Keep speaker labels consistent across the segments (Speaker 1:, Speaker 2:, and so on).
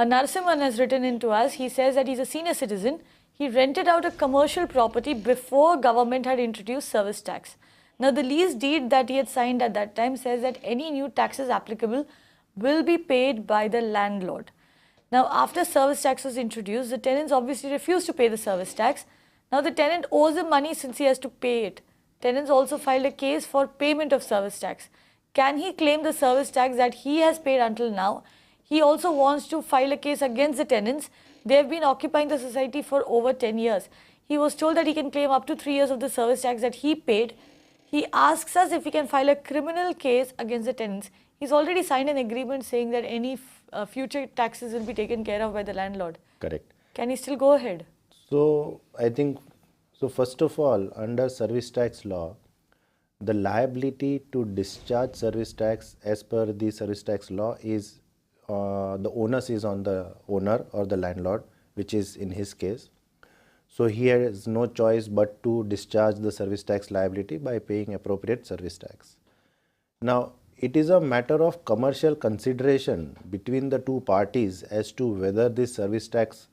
Speaker 1: Narasimhan has written in to us. He says that he's a senior citizen. He rented out a commercial property before government had introduced service tax. Now, the lease deed that he had signed at that time says that any new taxes applicable will be paid by the landlord. Now, after service tax was introduced, the tenants obviously refused to pay the service tax. Now, the tenant owes him money since he has to pay it. Tenants also filed a case for payment of service tax. Can he claim the service tax that he has paid until now? He also wants to file a case against the tenants. They have been occupying the society for over 10 years. He was told that he can claim up to 3 years of the service tax that he paid. He asks us if he can file a criminal case against the tenants. He's already signed an agreement saying that any future taxes will be taken care of by the landlord.
Speaker 2: Correct.
Speaker 1: Can he still go ahead?
Speaker 2: So, I think, so first of all, under service tax law, the liability to discharge service tax as per the service tax law is the onus is on the owner or the landlord, which is in his case. So he has no choice but to discharge the service tax liability by paying appropriate service tax. Now, it is a matter of commercial consideration between the two parties as to whether this service tax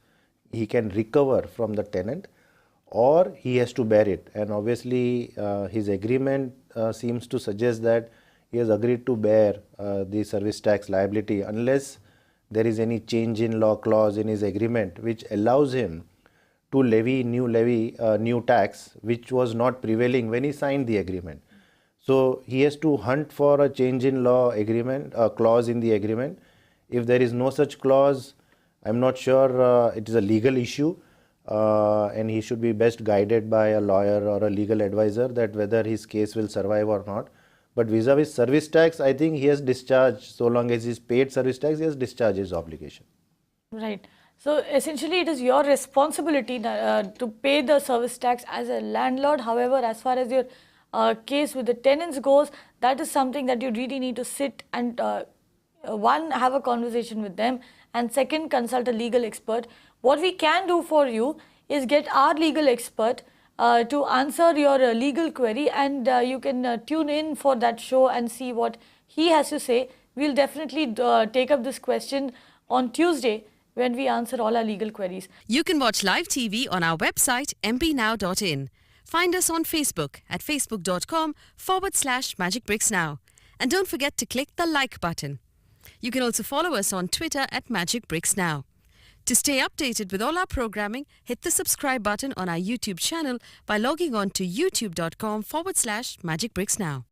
Speaker 2: he can recover from the tenant or he has to bear it. And obviously, his agreement seems to suggest that he has agreed to bear the service tax liability unless there is any change in law clause in his agreement which allows him to levy new tax which was not prevailing when he signed the agreement. So he has to hunt for a change in law agreement, clause in the agreement. If there is no such clause, I'm not sure it is a legal issue and he should be best guided by a lawyer or a legal advisor that whether his case will survive or not. But vis-a-vis service tax, I think he has discharged, so long as he's paid service tax, he has discharged his obligation.
Speaker 1: Right. So essentially it is your responsibility to pay the service tax as a landlord. However, as far as your case with the tenants goes, that is something that you really need to sit and one, have a conversation with them, and second, consult a legal expert. What we can do for you is get our legal expert to answer your legal query, and you can tune in for that show and see what he has to say. We'll definitely take up this question on Tuesday when we answer all our legal queries.
Speaker 3: You can watch live TV on our website mpnow.in. Find us on Facebook at facebook.com/magicbricksnow. And don't forget to click the like button. You can also follow us on Twitter at magicbricksnow. To stay updated with all our programming, hit the subscribe button on our YouTube channel by logging on to youtube.com/magicbricksnow.